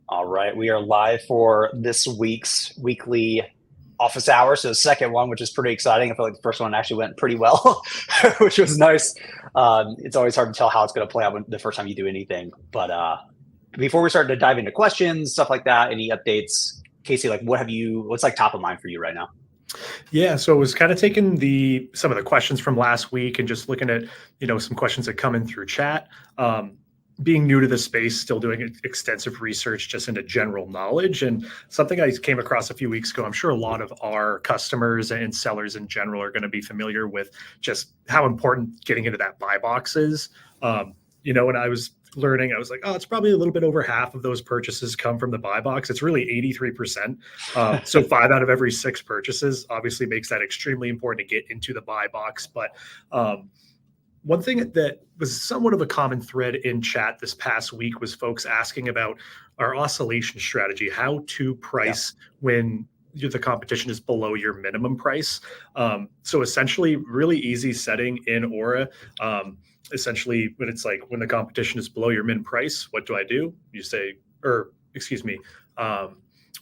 All right, we are live for this week's weekly office hour. So the second one, which is pretty exciting. I feel like the first one actually went pretty well, which was nice. It's always hard to tell how it's going to play out when, the first time you do anything. But before we start to dive into questions, stuff like that, any updates, Casey? Like, what's like top of mind for you right now? Yeah, so it was kind of taking some of the questions from last week and just looking at some questions that come in through chat. Being new to the space, still doing extensive research just into general knowledge, and something I came across a few weeks ago. I'm sure a lot of our customers and sellers in general are going to be familiar with just how important getting into that buy box is. When I was learning, I was like, oh, it's probably a little bit over half of those purchases come from the buy box. It's really 83%. So 5 out of every 6 purchases obviously makes that extremely important to get into the buy box. But one thing that was somewhat of a common thread in chat this past week was folks asking about our oscillation strategy, how to price when the competition is below your minimum price. So essentially, really easy setting in Aura. Essentially, when the competition is below your min price, what do I do? You say, or excuse me,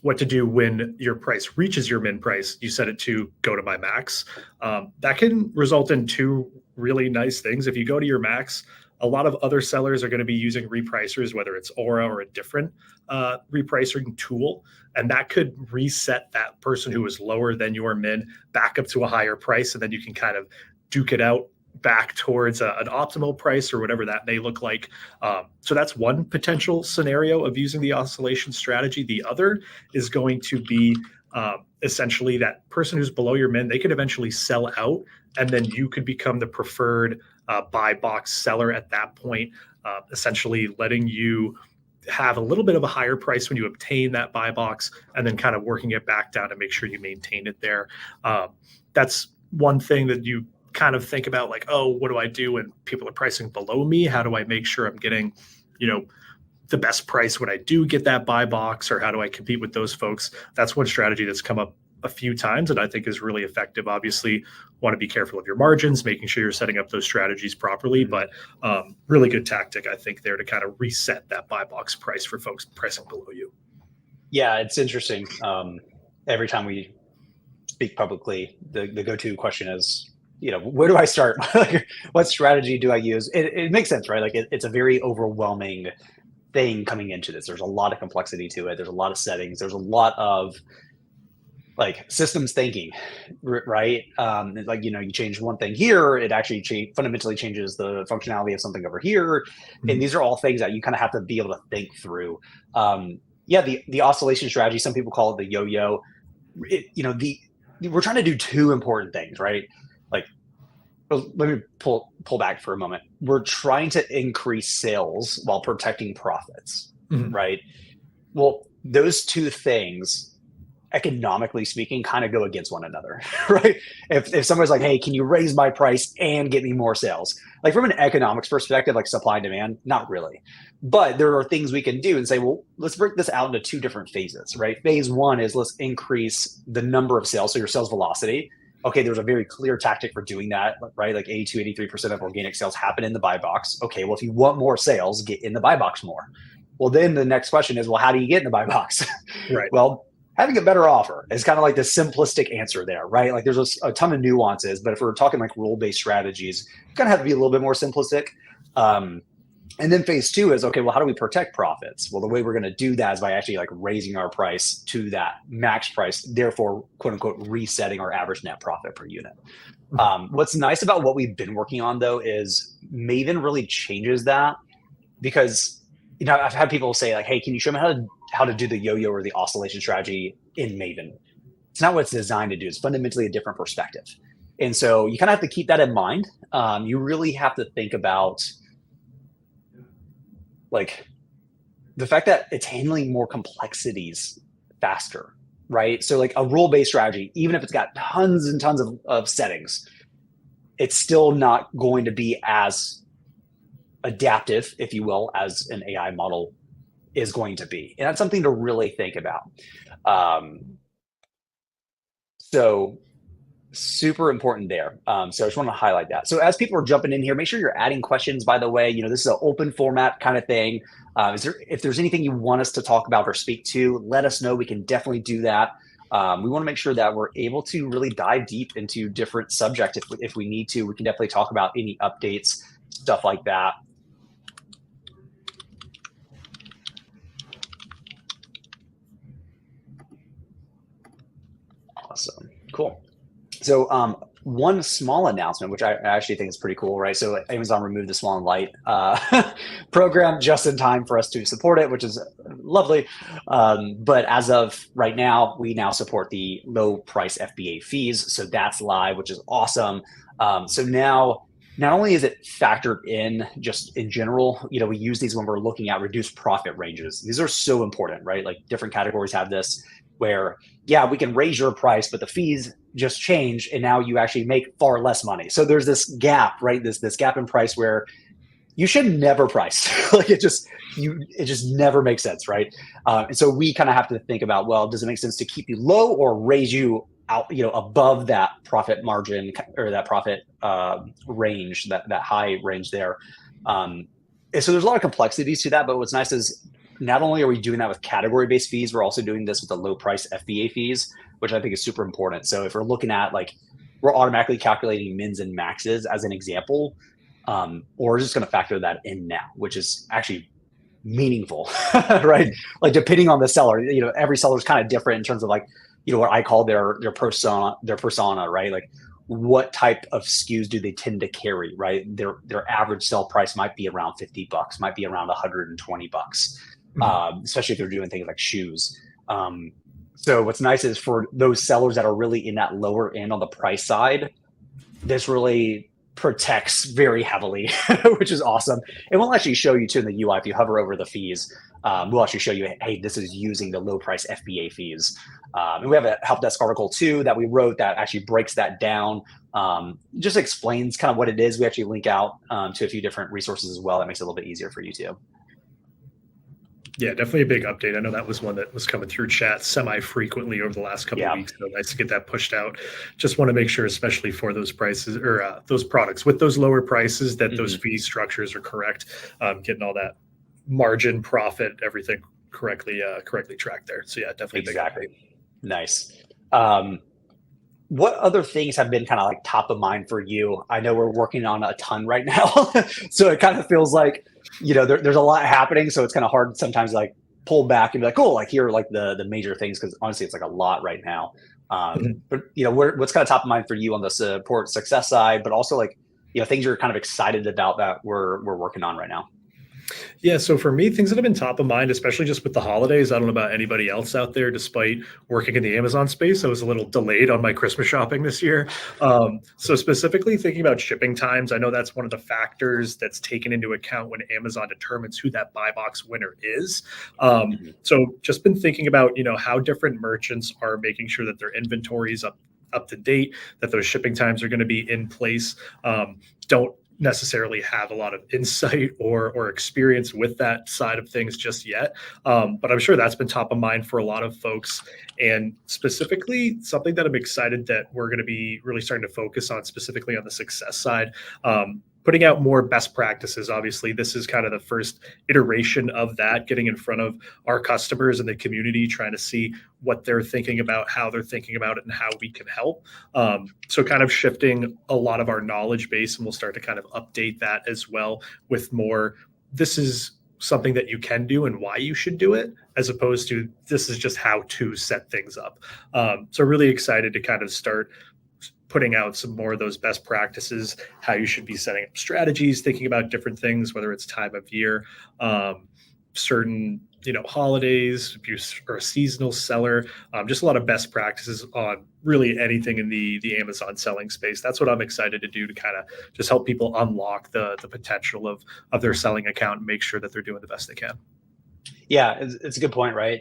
what to do when your price reaches your min price. You set it to go to my max. That can result in two really nice things. If you go to your max, a lot of other sellers are going to be using repricers, whether it's Aura or a different repricing tool. And that could reset that person who is lower than your min back up to a higher price. And then you can kind of duke it out back towards an optimal price or whatever that may look like. So that's one potential scenario of using the oscillation strategy. The other is going to be essentially that person who's below your min, they could eventually sell out, and then you could become the preferred buy box seller at that point, essentially letting you have a little bit of a higher price when you obtain that buy box, and then kind of working it back down to make sure you maintain it there. That's one thing that you kind of think about, like, oh, what do I do when people are pricing below me? How do I make sure I'm getting, the best price when I do get that buy box, or how do I compete with those folks? That's one strategy that's come up a few times and I think is really effective. Obviously, want to be careful of your margins, making sure you're setting up those strategies properly, but really good tactic, I think, there to kind of reset that buy box price for folks pricing below you. Yeah, it's interesting. Every time we speak publicly, the go-to question is, where do I start? What strategy do I use? It makes sense, right? Like it's a very overwhelming thing coming into this. There's a lot of complexity to it. There's a lot of settings. There's a lot of like systems thinking, right? Like, you change one thing here, it actually fundamentally changes the functionality of something over here. And these are all things that you kind of have to be able to think through. The oscillation strategy, some people call it the yo-yo. We're trying to do two important things, right? Like, let me pull back for a moment. We're trying to increase sales while protecting profits, right? Well, those two things, economically speaking, kind of go against one another, right? If somebody's like, hey, can you raise my price and get me more sales? Like from an economics perspective, like supply and demand, not really. But there are things we can do and say, well, let's break this out into two different phases, right? Phase one is let's increase the number of sales, so your sales velocity. Okay, there's a very clear tactic for doing that, right? Like 82, 83% of organic sales happen in the buy box. Okay, well, if you want more sales, get in the buy box more. Well, then the next question is, well, how do you get in the buy box? Right. Well, having a better offer is kind of like the simplistic answer there, right? Like there's a ton of nuances, but if we're talking like rule-based strategies, you kind of have to be a little bit more simplistic. And then phase two is, okay, well, how do we protect profits? Well, the way we're going to do that is by actually like raising our price to that max price, therefore, quote unquote, resetting our average net profit per unit. What's nice about what we've been working on, though, is Maven really changes that, because, I've had people say like, hey, can you show me how to do the yo-yo or the oscillation strategy in Maven? It's not what it's designed to do. It's fundamentally a different perspective. And so you kind of have to keep that in mind. You really have to think about like the fact that it's handling more complexities faster, right? So like a rule-based strategy, even if it's got tons and tons of settings, it's still not going to be as adaptive, if you will, as an AI model is going to be. And that's something to really think about. So Super important there. So I just want to highlight that. So as people are jumping in here, make sure you're adding questions, by the way. This is an open format kind of thing. If there's anything you want us to talk about or speak to, let us know. We can definitely do that. We want to make sure that we're able to really dive deep into different subjects. If we need to, we can definitely talk about any updates, stuff like that. Awesome. Cool. So one small announcement, which I actually think is pretty cool, right? So Amazon removed the Swan Light program just in time for us to support it, which is lovely. But as of right now, we now support the low price FBA fees. So that's live, which is awesome. So now, not only is it factored in just in general, we use these when we're looking at reduced profit ranges. These are so important, right? Like different categories have this where, yeah, we can raise your price, but the fees just change and now you actually make far less money. So there's this gap, right? This gap in price where you should never price. Like it just never makes sense, right? And so we kind of have to think about, well, does it make sense to keep you low or raise you out, above that profit margin or that profit range, that high range there. And so there's a lot of complexities to that, but what's nice is not only are we doing that with category-based fees, we're also doing this with the low-price FBA fees, which I think is super important. So if we're looking at we're automatically calculating mins and maxes as an example, or we're just going to factor that in now, which is actually meaningful, right? Like depending on the seller, every seller is kind of different in terms of what I call their persona, right? Like what type of SKUs do they tend to carry, right? Their average sell price might be around $50, might be around $120. Especially if they're doing things like shoes. So what's nice is for those sellers that are really in that lower end on the price side, this really protects very heavily, which is awesome. And we'll actually show you too in the UI, if you hover over the fees, we'll actually show you, hey, this is using the low price FBA fees. And we have a help desk article too that we wrote that actually breaks that down, just explains kind of what it is. We actually link out to a few different resources as well. That makes it a little bit easier for you too. Yeah, definitely a big update. I know that was one that was coming through chat semi-frequently over the last couple of weeks. So nice to get that pushed out. Just want to make sure, especially for those prices or those products with those lower prices, that those fee structures are correct. Getting all that margin, profit, everything correctly tracked there. So yeah, definitely exactly. Nice. What other things have been kind of top of mind for you? I know we're working on a ton right now, so it kind of feels like there's a lot happening. So it's kind of hard sometimes pull back and be like, oh, here are the major things, because honestly, it's a lot right now. But what's kind of top of mind for you on the support success side, but also things you're kind of excited about that we're working on right now. Yeah, so for me, things that have been top of mind, especially just with the holidays, I don't know about anybody else out there, despite working in the Amazon space, I was a little delayed on my Christmas shopping this year. So specifically thinking about shipping times, I know that's one of the factors that's taken into account when Amazon determines who that buy box winner is. So just been thinking about, how different merchants are making sure that their inventory is up to date, that those shipping times are going to be in place. Don't necessarily have a lot of insight or experience with that side of things just yet. But I'm sure that's been top of mind for a lot of folks. And specifically, something that I'm excited that we're going to be really starting to focus on, specifically on the success side, putting out more best practices. Obviously, this is kind of the first iteration of that, getting in front of our customers and the community, trying to see what they're thinking about, how they're thinking about it, and how we can help. So kind of shifting a lot of our knowledge base, and we'll start to kind of update that as well with more, this is something that you can do and why you should do it, as opposed to this is just how to set things up. So really excited to kind of start putting out some more of those best practices, how you should be setting up strategies, thinking about different things, whether it's time of year, certain holidays, if you're a seasonal seller, just a lot of best practices on really anything in the Amazon selling space. That's what I'm excited to do, to kind of just help people unlock the potential of their selling account and make sure that they're doing the best they can. Yeah, it's a good point, right?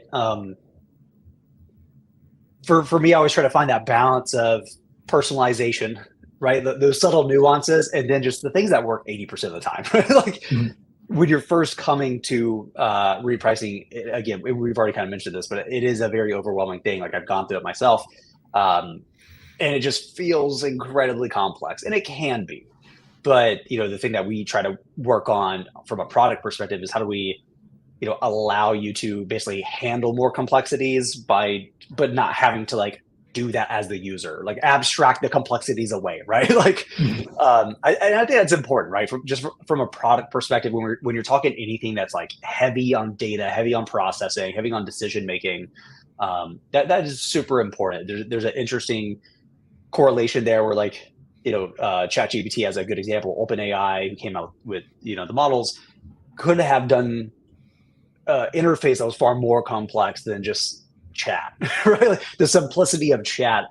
For me, I always try to find that balance of personalization, right? Those subtle nuances, and then just the things that work 80% of the time, right? When you're first coming to repricing, again, we've already kind of mentioned this, but it is a very overwhelming thing. I've gone through it myself. and it just feels incredibly complex, and it can be. But the thing that we try to work on from a product perspective is how do we allow you to basically handle more complexities but not having to like do that as the user, like abstract the complexities away, right? Like, I think that's important, right? From a product perspective, when you're talking anything that's like heavy on data, heavy on processing, heavy on decision making, that is super important. There's an interesting correlation there where like, ChatGPT as a good example, OpenAI, who came out with, the models, could have done interface that was far more complex than just chat, right? Like the simplicity of chat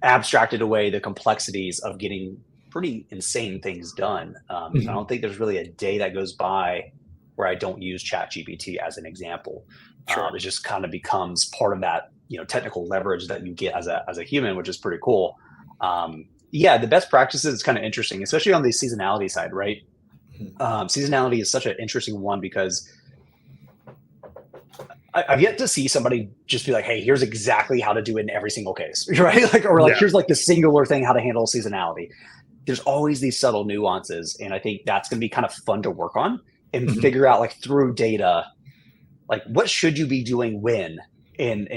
abstracted away the complexities of getting pretty insane things done. So I don't think there's really a day that goes by where I don't use ChatGPT as an example. Sure. It just kind of becomes part of that, technical leverage that you get as a human, which is pretty cool. Yeah, the best practices is kind of interesting, especially on the seasonality side, right? Seasonality is such an interesting one because I've yet to see somebody just be like, hey, here's exactly how to do it in every single case, right? Like, or like, here's like the singular thing, how to handle seasonality. There's always these subtle nuances. And I think that's going to be kind of fun to work on and figure out like through data, like what should you be doing when in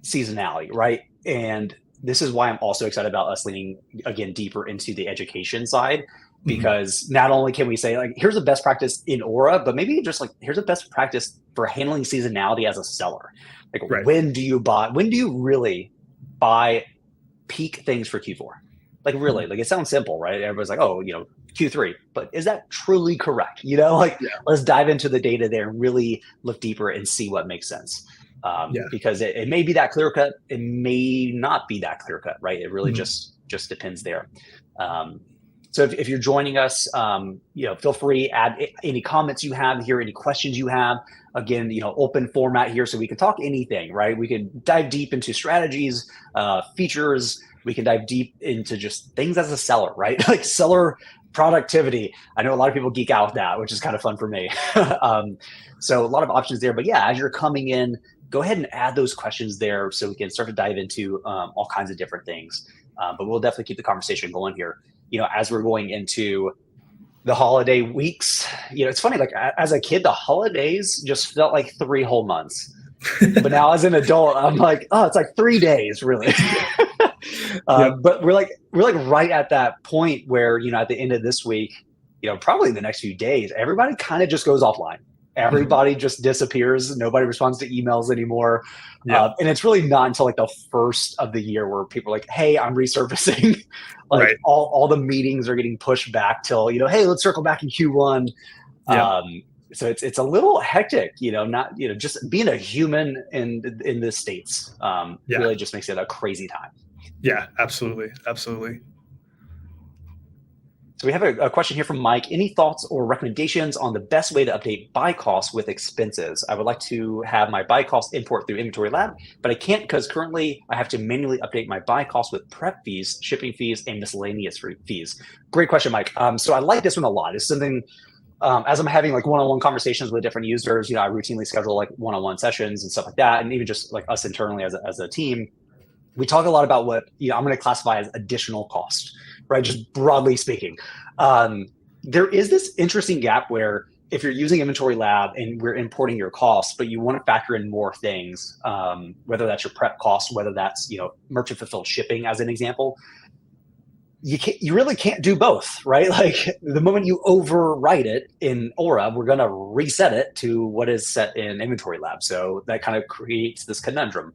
seasonality, right? And this is why I'm also excited about us leaning again deeper into the education side, because not only can we say like, here's a best practice in Aura, but maybe just like, here's a best practice for handling seasonality as a seller. Like, when do you really buy peak things for Q4? Like really, like it sounds simple, right? Everybody's like, oh, Q3, but is that truly correct? Let's dive into the data there and really look deeper and see what makes sense. Because it may be that clear cut, it may not be that clear cut, right? It really just depends there. So if you're joining us, feel free, add any comments you have here, any questions you have. Again, open format here, so we can talk anything, right? We can dive deep into strategies, features. We can dive deep into just things as a seller, right? Like seller productivity. I know a lot of people geek out with that, which is kind of fun for me. So a lot of options there. But yeah, as you're coming in, go ahead and add those questions there so we can start to dive into all kinds of different things. But we'll definitely keep the conversation going here. As we're going into the holiday weeks, it's funny, like as a kid, the holidays just felt like 3 whole months. But now as an adult, I'm like, oh, it's like 3 days really. But we're like right at that point where, at the end of this week, probably the next few days, everybody kind of just goes offline. Everybody just disappears. Nobody responds to emails anymore. And it's really not until like the first of the year where people are like, hey, I'm resurfacing. Like all the meetings are getting pushed back till, hey, let's circle back in Q1. So it's a little hectic, not, just being a human in the States really just makes it a crazy time. Yeah, absolutely. Absolutely. So we have a question here from Mike. Any thoughts or recommendations on the best way to update buy costs with expenses? I would like to have my buy cost import through Inventory Lab, but I can't because currently I have to manually update my buy costs with prep fees, shipping fees, and miscellaneous fees. Great question, Mike. So I like this one a lot. It's something, as I'm having like one-on-one conversations with different users, I routinely schedule like one-on-one sessions and stuff like that. And even just like us internally as a team, we talk a lot about what I'm going to classify as additional cost, right? Just broadly speaking. There is this interesting gap where if you're using Inventory Lab and we're importing your costs, but you want to factor in more things, whether that's your prep costs, whether that's, merchant fulfilled shipping as an example, you really can't do both, right? Like the moment you overwrite it in Aura, we're going to reset it to what is set in Inventory Lab. So that kind of creates this conundrum.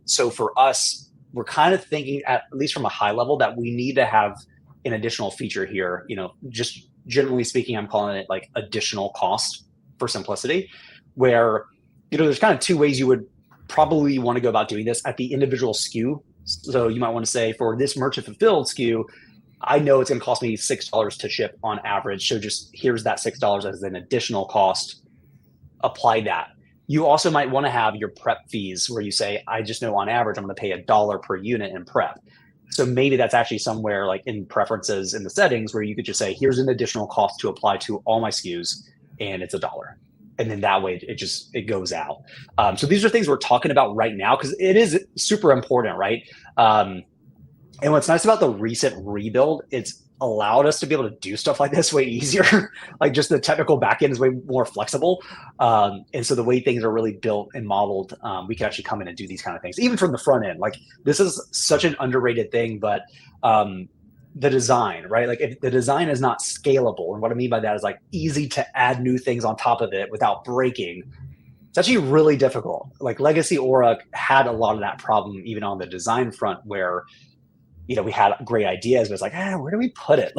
So for us, we're kind of thinking, at least from a high level, that we need to have an additional feature here. Just generally speaking, I'm calling it like additional cost for simplicity, where, there's kind of 2 ways you would probably want to go about doing this at the individual SKU. So you might want to say, for this merchant fulfilled SKU, I know it's going to cost me $6 to ship on average. So just here's that $6 as an additional cost. Apply that. You also might want to have your prep fees where you say, I just know on average, I'm going to pay $1 per unit in prep. So maybe that's actually somewhere like in preferences in the settings where you could just say, here's an additional cost to apply to all my SKUs, and it's $1. And then that way it goes out. So these are things we're talking about right now because it is super important, right? And what's nice about the recent rebuild, it's allowed us to be able to do stuff like this way easier. Like just the technical backend is way more flexible. And so the way things are really built and modeled, we can actually come in and do these kind of things, even from the front end. Like this is such an underrated thing, but the design, right? Like if the design is not scalable, and what I mean by that is like easy to add new things on top of it without breaking, it's actually really difficult. Like Legacy Aura had a lot of that problem, even on the design front, where we had great ideas, but it's like, where do we put it?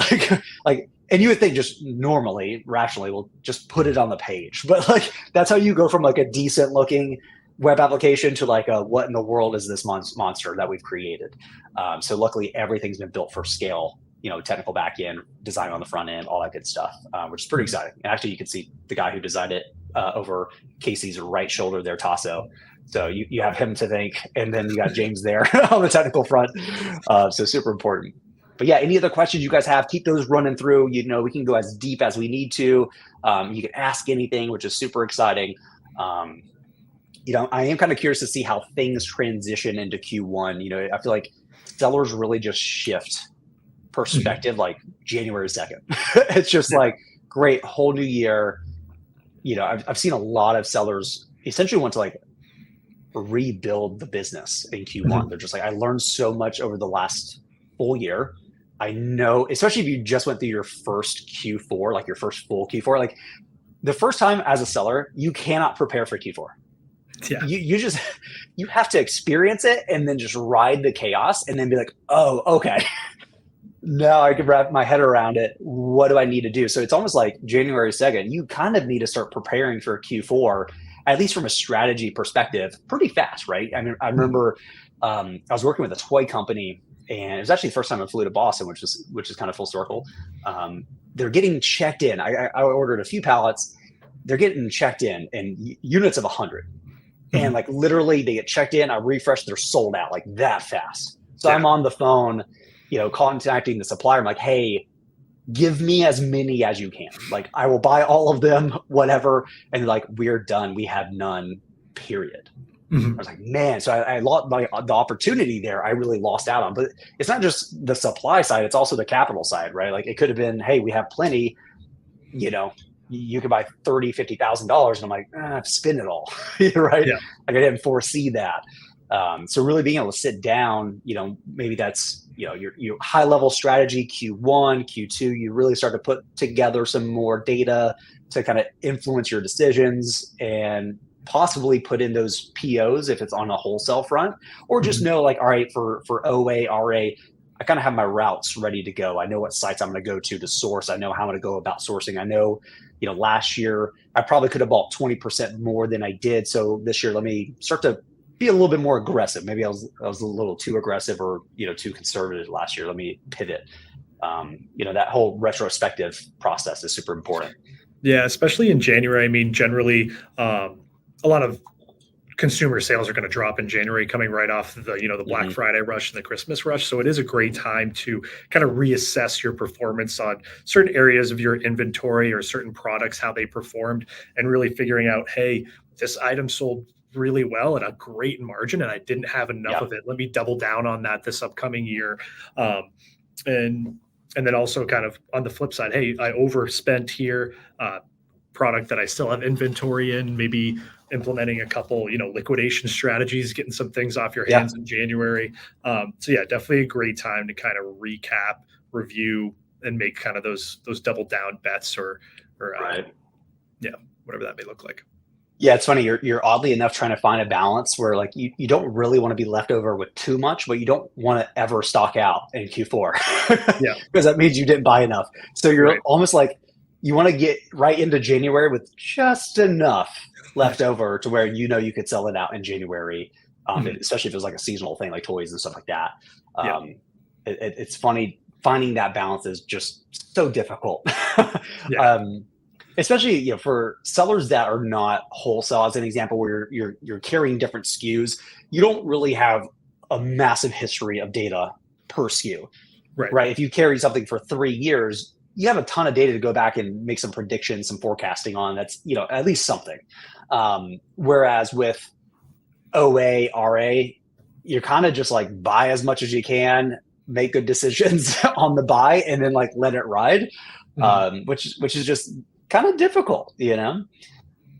And you would think just normally, rationally, we'll just put it on the page. But like, that's how you go from like a decent looking web application to like what in the world is this monster that we've created? So luckily everything's been built for scale, technical back end, design on the front end, all that good stuff, which is pretty exciting. And actually you can see the guy who designed it over Casey's right shoulder there, Tasso. So you have him to thank, and then you got James there on the technical front. So super important. But yeah, any other questions you guys have, keep those running through. We can go as deep as we need to. You can ask anything, which is super exciting. I am kind of curious to see how things transition into Q1. I feel like sellers really just shift perspective like January 2nd. It's just like, great, whole new year. I've seen a lot of sellers essentially want to like rebuild the business in Q1. They're just like, I learned so much over the last full year. I know, especially if you just went through your first Q4, like your first full Q4, like the first time as a seller, you cannot prepare for Q4. Yeah. You have to experience it and then just ride the chaos and then be like, oh, okay. Now I can wrap my head around it. What do I need to do? So it's almost like January 2nd, you kind of need to start preparing for Q4, at least from a strategy perspective, pretty fast, right? I mean, I remember I was working with a toy company, and it was actually the first time I flew to Boston, which is kind of full circle. They're getting checked in. I ordered a few pallets. They're getting checked in units of 100. And like literally they get checked in, I refresh, they're sold out like that fast. So I'm on the phone, contacting the supplier. I'm like, hey, give me as many as you can. Like I will buy all of them, whatever. And like, we're done. We have none, period. I was like, man, so I lost the opportunity there. I really lost out on, but it's not just the supply side. It's also the capital side, right? Like it could have been, hey, we have plenty, you could buy $30,000, $50,000. And I'm like, spend it all, right? Yeah. Like I didn't foresee that. So really being able to sit down, maybe that's, your high level strategy, Q1, Q2, you really start to put together some more data to kind of influence your decisions and possibly put in those POs if it's on a wholesale front, or just know like, all right, for OA, RA, I kind of have my routes ready to go. I know what sites I'm going to go to source. I know how I'm going to go about sourcing. I know, last year I probably could have bought 20% more than I did. So this year, let me start to be a little bit more aggressive. Maybe I was a little too aggressive or, too conservative last year. Let me pivot. That whole retrospective process is super important. Yeah, especially in January. I mean, generally, a lot of consumer sales are going to drop in January, coming right off the Black Friday rush and the Christmas rush. So it is a great time to kind of reassess your performance on certain areas of your inventory or certain products, how they performed, and really figuring out, hey, this item sold really well at a great margin and I didn't have enough of it. Let me double down on that this upcoming year. And then also kind of on the flip side, hey, I overspent here, product that I still have inventory in, maybe implementing a couple, liquidation strategies, getting some things off your hands in January. So yeah, definitely a great time to kind of recap, review, and make kind of those double down bets or right. Whatever that may look like. Yeah, it's funny. You're oddly enough trying to find a balance where like you don't really want to be left over with too much, but you don't want to ever stock out in Q4. Yeah, because that means you didn't buy enough. So you're almost like you want to get right into January with just enough left over to where you could sell it out in January, especially if it was like a seasonal thing like toys and stuff like that. It's funny finding that balance is just so difficult. Especially for sellers that are not wholesale, as an example, where you're carrying different SKUs, you don't really have a massive history of data per SKU, right? If you carry something for 3 years, you have a ton of data to go back and make some predictions, some forecasting on. That's at least something. Whereas with OA, RA, you're kind of just like buy as much as you can, make good decisions on the buy and then like let it ride, which is just kind of difficult,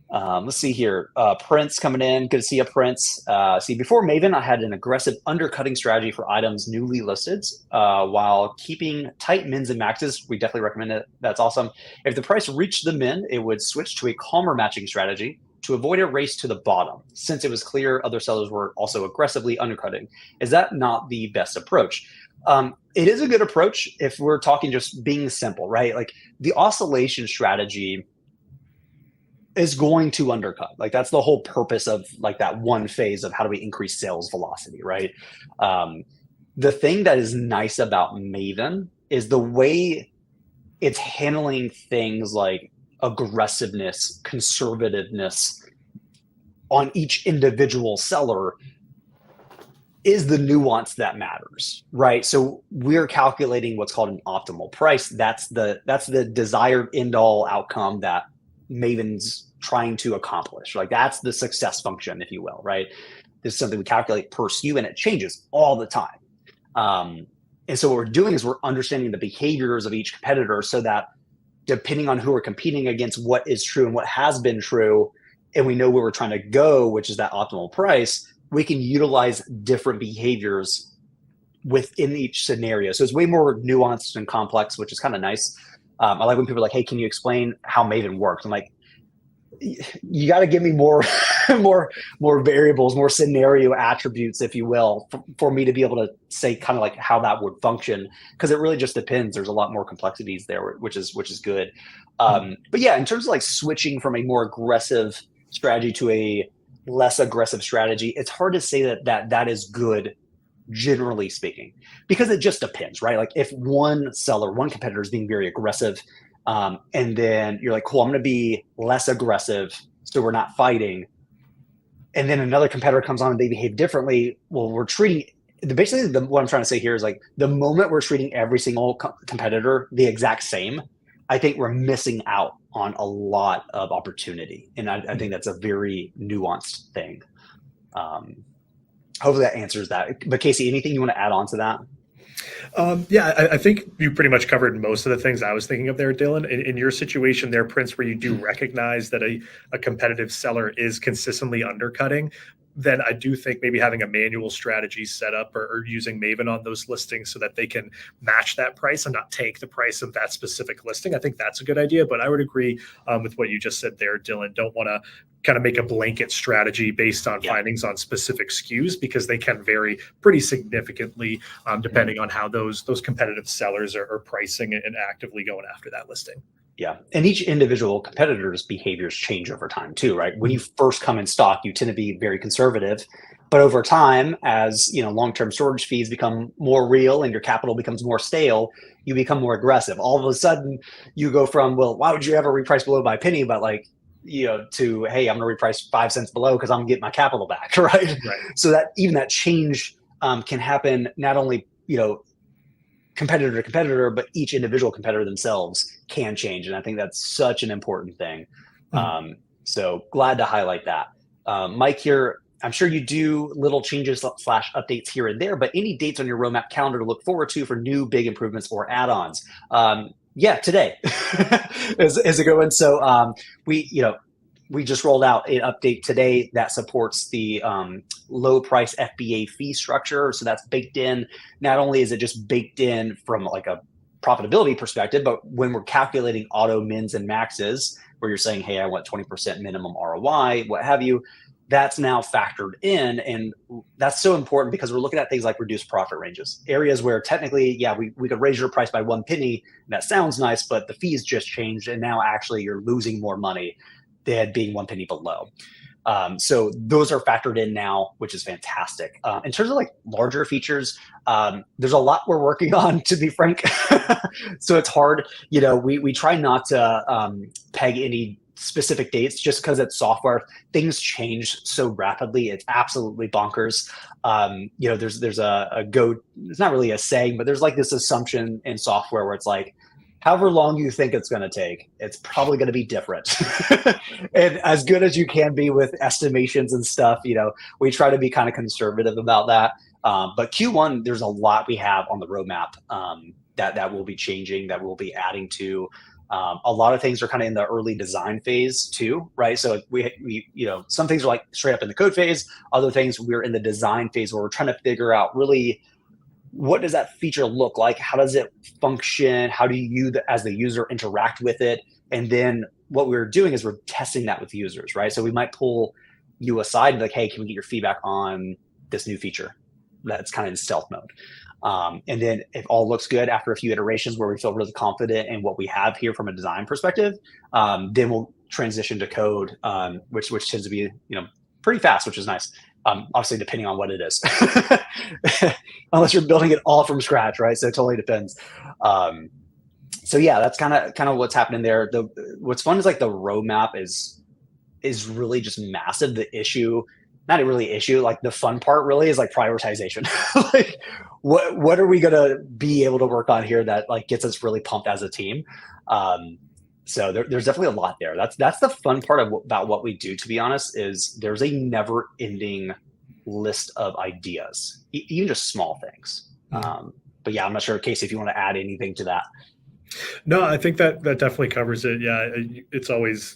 Let's see here. Prince coming in. Good to see you, Prince. See, before Maven, I had an aggressive undercutting strategy for items newly listed while keeping tight mins and maxes. We definitely recommend it. That's awesome. If the price reached the min, it would switch to a calmer matching strategy to avoid a race to the bottom, since it was clear other sellers were also aggressively undercutting. Is that not the best approach? It is a good approach if we're talking just being simple, right? Like the oscillation strategy is going to undercut. Like that's the whole purpose of like that one phase of how do we increase sales velocity, right? The thing that is nice about Maven is the way it's handling things like aggressiveness, conservativeness on each individual seller is the nuance that matters, right? So we're calculating what's called an optimal price. That's the desired end all outcome that Maven's trying to accomplish. Like that's the success function, if you will, right? This is something we calculate per SKU and it changes all the time. And so what we're doing is we're understanding the behaviors of each competitor so that depending on who we're competing against, what is true and what has been true, and we know where we're trying to go, which is that optimal price, we can utilize different behaviors within each scenario. So it's way more nuanced and complex, which is kind of nice. I like when people are like, hey, can you explain how Maven works? I'm like, you got to give me more variables, more scenario attributes, if you will, for me to be able to say kind of like how that would function, because it really just depends. There's a lot more complexities there, which is good. But yeah, in terms of like switching from a more aggressive strategy to a less aggressive strategy, it's hard to say that is good, generally speaking, because it just depends, right? Like if one competitor is being very aggressive, and then you're like, cool, I'm going to be less aggressive so we're not fighting. And then another competitor comes on and they behave differently. Well, we're treating basically what I'm trying to say here is like the moment we're treating every single competitor the exact same, I think we're missing out on a lot of opportunity. And I think that's a very nuanced thing. Hopefully that answers that. But Casey, anything you want to add on to that? Yeah, I think you pretty much covered most of the things I was thinking of there, Dylan. In your situation there, Prince, where you do recognize that a competitive seller is consistently undercutting, then I do think maybe having a manual strategy set up or using Maven on those listings so that they can match that price and not tank the price of that specific listing. I think that's a good idea, but I would agree with what you just said there, Dylan. Don't want to kind of make a blanket strategy based on findings on specific SKUs, because they can vary pretty significantly depending on how those competitive sellers are pricing and actively going after that listing. Yeah. And each individual competitor's behaviors change over time too, right? When you first come in stock, you tend to be very conservative, but over time, as long-term storage fees become more real and your capital becomes more stale, you become more aggressive. All of a sudden you go from, well, why would you ever reprice below by a penny? But like, to, hey, I'm going to reprice 5 cents below because I'm getting my capital back. Right. So that even that change can happen, not only, competitor to competitor, but each individual competitor themselves can change. And I think that's such an important thing. So glad to highlight that. Mike here, I'm sure you do little changes / updates here and there, but any dates on your roadmap calendar to look forward to for new big improvements or add-ons? Yeah, today is a good one. So we just rolled out an update today that supports the low price FBA fee structure. So that's baked in. Not only is it just baked in from like a profitability perspective, but when we're calculating auto mins and maxes, where you're saying, hey, I want 20% minimum ROI, what have you, that's now factored in. And that's so important because we're looking at things like reduced profit ranges, areas where technically, yeah, we could raise your price by 1 penny. And that sounds nice, but the fees just changed. And now actually you're losing more money than being 1 penny below. So those are factored in now, which is fantastic. In terms of like larger features, there's a lot we're working on, to be frank. So it's hard. We try not to peg any specific dates just because it's software. Things change so rapidly. It's absolutely bonkers. There's it's not really a saying, but there's like this assumption in software where it's like, however long you think it's going to take, it's probably going to be different. And as good as you can be with estimations and stuff, we try to be kind of conservative about that. But Q1, there's a lot we have on the roadmap that will be changing, that we'll be adding to. A lot of things are kind of in the early design phase too, right? So we some things are like straight up in the code phase. Other things we're in the design phase where we're trying to figure out really what does that feature look like? How does it function? How do you, as the user, interact with it? And then what we're doing is we're testing that with users, right? So we might pull you aside and be like, hey, can we get your feedback on this new feature that's kind of in stealth mode? And then if all looks good after a few iterations where we feel really confident in what we have here from a design perspective, then we'll transition to code, which tends to be pretty fast, which is nice. Obviously, depending on what it is, unless you're building it all from scratch, right? So it totally depends. So yeah, that's kind of what's happening there. What's fun is like the roadmap is really just massive. The issue, not really issue, like the fun part really is like prioritization. Like what are we gonna be able to work on here that like gets us really pumped as a team? So there's definitely a lot there. That's the fun part about what we do, to be honest, is there's a never ending list of ideas, even just small things. But yeah, I'm not sure, Casey, if you want to add anything to that. No, I think that definitely covers it. Yeah, it's always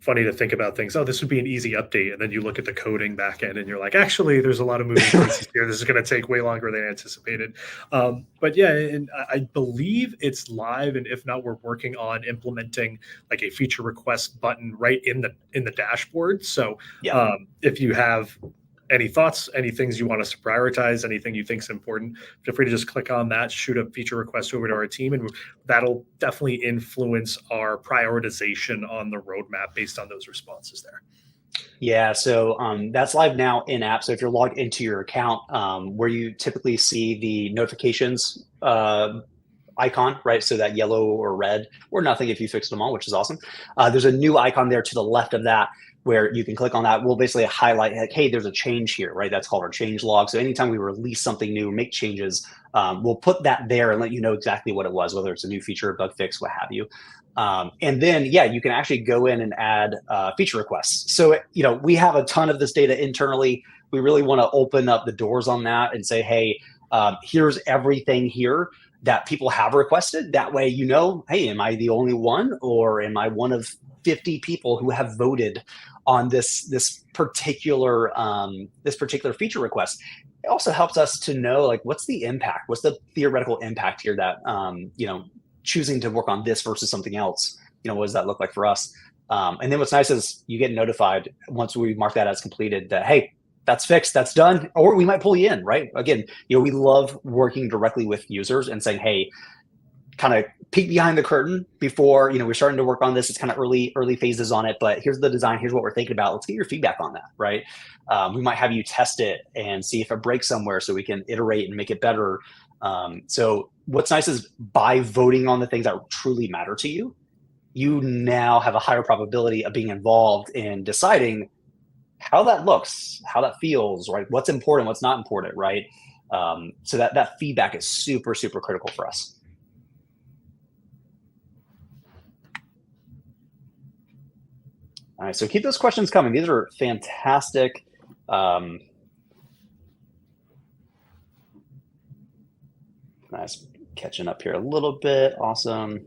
funny to think about things. Oh, this would be an easy update. And then you look at the coding back end and you're like, actually, there's a lot of moving pieces here. This is going to take way longer than anticipated. But yeah, and I believe it's live. And if not, we're working on implementing like a feature request button right in the dashboard. So yeah. If you have any thoughts, any things you want us to prioritize, anything you think is important, feel free to just click on that, shoot a feature request over to our team, and that'll definitely influence our prioritization on the roadmap based on those responses there. Yeah, so that's live now in app. So if you're logged into your account, where you typically see the notifications icon, right? So that yellow or red or nothing if you fixed them all, which is awesome. There's a new icon there to the left of that where you can click on that. We'll basically highlight like, hey, there's a change here, right? That's called our change log. So anytime we release something new, make changes, we'll put that there and let you know exactly what it was, whether it's a new feature, bug fix, what have you. And then, yeah, you can actually go in and add feature requests. So, we have a ton of this data internally. We really want to open up the doors on that and say, hey, here's everything here that people have requested. That way, hey, am I the only one, or am I one of 50 people who have voted on this particular feature request? It also helps us to know like what's the impact, what's the theoretical impact here that choosing to work on this versus something else. What does that look like for us? And then what's nice is you get notified once we mark that as completed that, hey, that's fixed, that's done, or we might pull you in, right? Again, we love working directly with users and saying, hey, kind of peek behind the curtain before, we're starting to work on this. It's kind of early phases on it, but here's the design. Here's what we're thinking about. Let's get your feedback on that, right? We might have you test it and see if it breaks somewhere so we can iterate and make it better. So what's nice is by voting on the things that truly matter to you, you now have a higher probability of being involved in deciding how that looks, how that feels, right? What's important, what's not important, right? So that feedback is super, super critical for us. All right, so keep those questions coming. These are fantastic. Nice, catching up here a little bit. Awesome.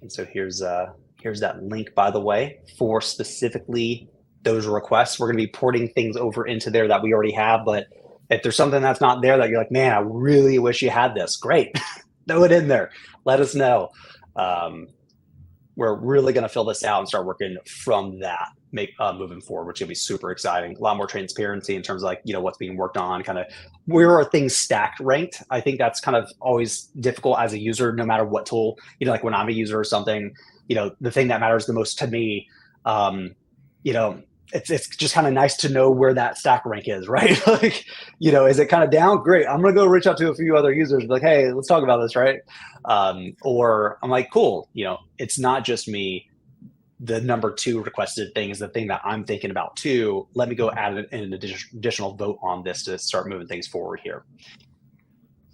And so here's that link, by the way, for specifically those requests. We're going to be porting things over into there that we already have. But if there's something that's not there that you're like, man, I really wish you had this, great. Throw it in there. Let us know. We're really going to fill this out and start working from that, moving forward, which will be super exciting. A lot more transparency in terms of like, what's being worked on, kind of where are things stacked ranked. I think that's kind of always difficult as a user, no matter what tool, like when I'm a user or something, the thing that matters the most to me, it's just kind of nice to know where that stack rank is, right? Like, is it kind of down? Great. I'm going to go reach out to a few other users and be like, hey, let's talk about this, right? Or I'm like, cool. It's not just me. The number 2 requested thing is the thing that I'm thinking about too. Let me go add an additional vote on this to start moving things forward here.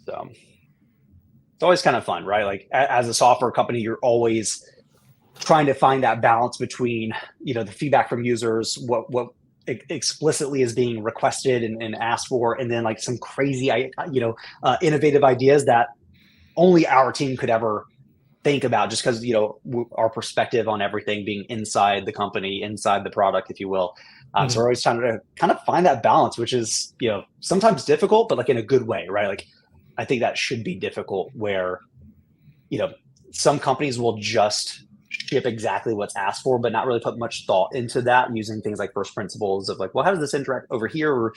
So it's always kind of fun, right? Like as a software company, you're always trying to find that balance between, the feedback from users, what explicitly is being requested and asked for, and then like some crazy, innovative ideas that only our team could ever think about, just because our perspective on everything being inside the company, inside the product, if you will. So we're always trying to kind of find that balance, which is sometimes difficult, but like in a good way, right? Like I think that should be difficult, where some companies will just ship exactly what's asked for, but not really put much thought into that, using things like first principles of like, well, how does this interact over here? Or,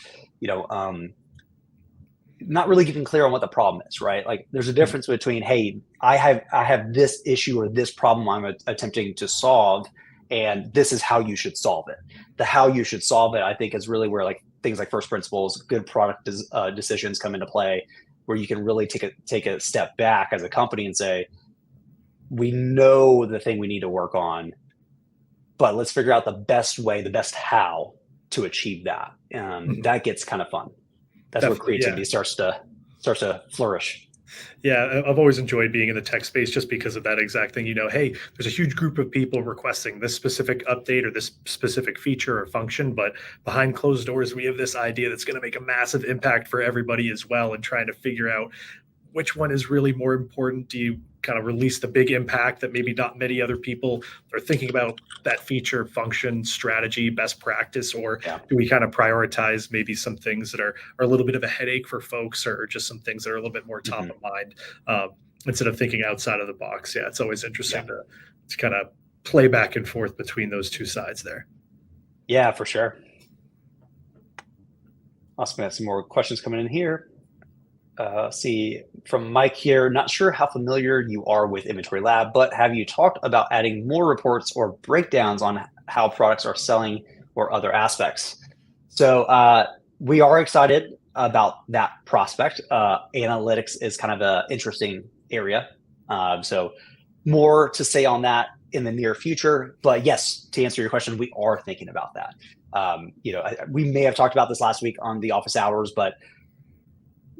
not really getting clear on what the problem is, right? Like there's a difference between, hey, I have this issue or this problem I'm attempting to solve, and this is how you should solve it. The how you should solve it, I think, is really where like things like first principles, good product decisions come into play, where you can really take a step back as a company and say, we know the thing we need to work on, but let's figure out the best way, the best how to achieve that. That gets kind of fun. That's where creativity starts to flourish. Yeah, I've always enjoyed being in the tech space just because of that exact thing. Hey, there's a huge group of people requesting this specific update or this specific feature or function, but behind closed doors, we have this idea that's going to make a massive impact for everybody as well, and trying to figure out which one is really more important. Do you kind of release the big impact that maybe not many other people are thinking about, that feature, function, strategy, best practice, or do we kind of prioritize maybe some things that are a little bit of a headache for folks, or just some things that are a little bit more top of mind, instead of thinking outside of the box? Yeah, it's always interesting to kind of play back and forth between those two sides there. Yeah, for sure. Awesome. We have some more questions coming in here. See from Mike here, not sure how familiar you are with Inventory Lab, but have you talked about adding more reports or breakdowns on how products are selling or other aspects? So we are excited about that prospect. Analytics is kind of an interesting area. So more to say on that in the near future, but yes, to answer your question, we are thinking about that. We may have talked about this last week on the office hours, but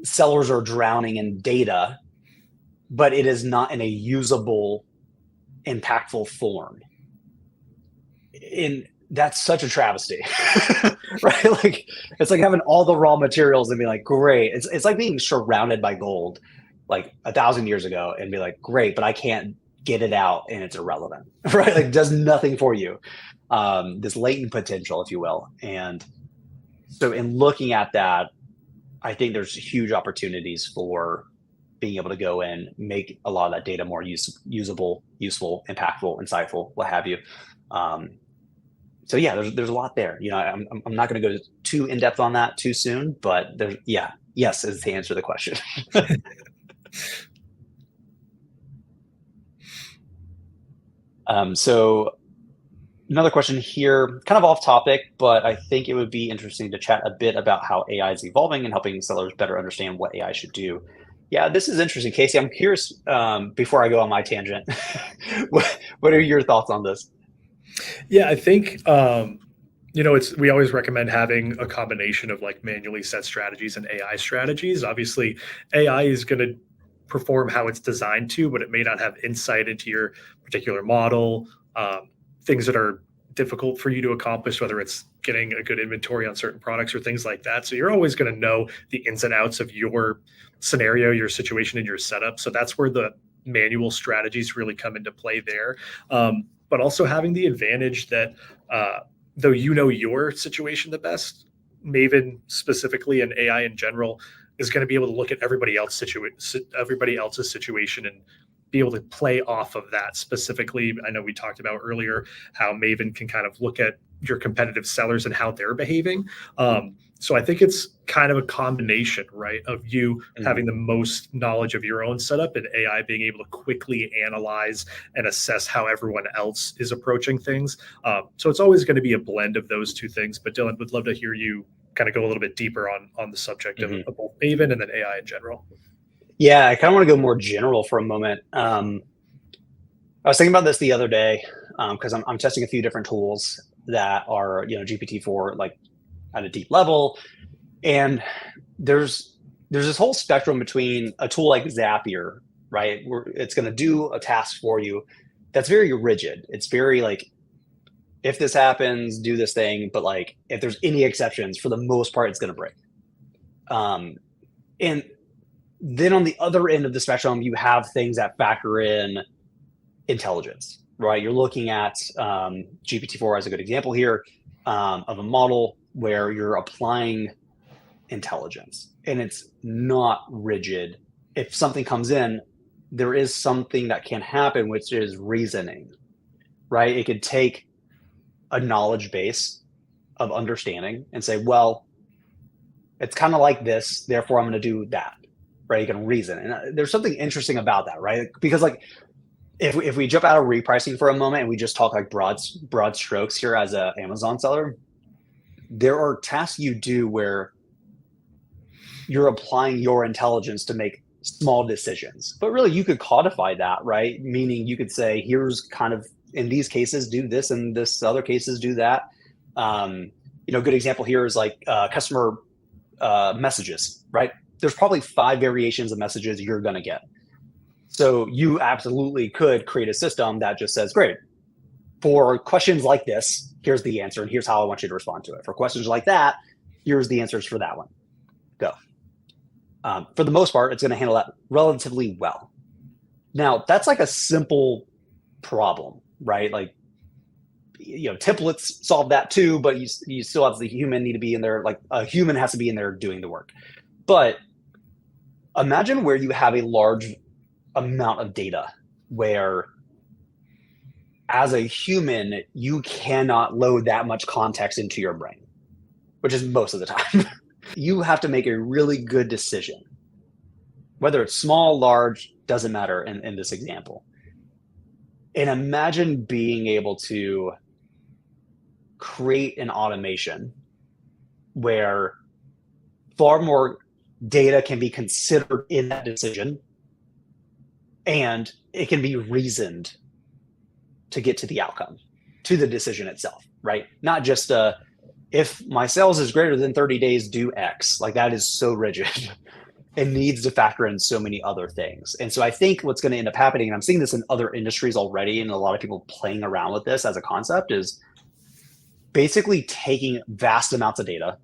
sellers are drowning in data, but it is not in a usable, impactful form. And that's such a travesty, right? Like it's like having all the raw materials and be like, great. It's like being surrounded by gold like 1,000 years ago and be like, great, but I can't get it out and it's irrelevant, right? Like it does nothing for you. This latent potential, if you will. And so in looking at that, I think there's huge opportunities for being able to go in, make a lot of that data more usable, useful, impactful, insightful, what have you. So yeah, there's a lot there. I'm not going to go too in depth on that too soon, but yes is the answer to the question. So another question here, kind of off topic, but I think it would be interesting to chat a bit about how AI is evolving and helping sellers better understand what AI should do. Yeah, this is interesting, Casey. I'm curious, before I go on my tangent, what are your thoughts on this? Yeah, I think, we always recommend having a combination of like manually set strategies and AI strategies. Obviously, AI is going to perform how it's designed to, but it may not have insight into your particular model, things that are difficult for you to accomplish, whether it's getting a good inventory on certain products or things like that. So you're always going to know the ins and outs of your scenario, your situation, and your setup. So that's where the manual strategies really come into play there. But also having the advantage that though you know your situation the best, Maven specifically and AI in general is going to be able to look at everybody else's situation and be able to play off of that specifically. I know we talked about earlier how Maven can kind of look at your competitive sellers and how they're behaving. So I think it's kind of a combination, right, of you having the most knowledge of your own setup and AI being able to quickly analyze and assess how everyone else is approaching things. So it's always going to be a blend of those two things. But Dylan, would love to hear you kind of go a little bit deeper on the subject of both Maven and then AI in general. Yeah, I kind of want to go more general for a moment. I was thinking about this the other day because I'm testing a few different tools that are, GPT-4 like at a deep level, and there's this whole spectrum between a tool like Zapier, right, where it's going to do a task for you that's very rigid. It's very like if this happens, do this thing. But like, if there's any exceptions, for the most part, it's going to break. And then on the other end of the spectrum, you have things that factor in intelligence, right? You're looking at GPT-4 as a good example here of a model where you're applying intelligence and it's not rigid. If something comes in, there is something that can happen, which is reasoning, right? It could take a knowledge base of understanding and say, well, it's kind of like this, therefore I'm going to do that, right? You can reason. And there's something interesting about that, right? Because like, if we jump out of repricing for a moment and we just talk like broad strokes here as a Amazon seller, there are tasks you do where you're applying your intelligence to make small decisions, but really you could codify that, right? Meaning you could say, here's kind of, in these cases, do this, and this other cases, do that. Good example here is like customer messages, right? There's probably 5 variations of messages you're going to get. So you absolutely could create a system that just says, great, for questions like this, here's the answer, and here's how I want you to respond to it. For questions like that, here's the answers for that one. Go. For the most part, it's going to handle that relatively well. Now, that's like a simple problem, right? Like, templates solve that too, but you still have the human need to be in there. Like a human has to be in there doing the work. But imagine where you have a large amount of data where as a human, you cannot load that much context into your brain, which is most of the time. You have to make a really good decision. Whether it's small, large, doesn't matter in this example. And imagine being able to create an automation where far more data can be considered in that decision and it can be reasoned to get to the outcome, to the decision itself, right? Not just if my sales is greater than 30 days, do X. Like that is so rigid. It needs to factor in so many other things. And so I think what's going to end up happening, and I'm seeing this in other industries already, and a lot of people playing around with this as a concept, is basically taking vast amounts of data,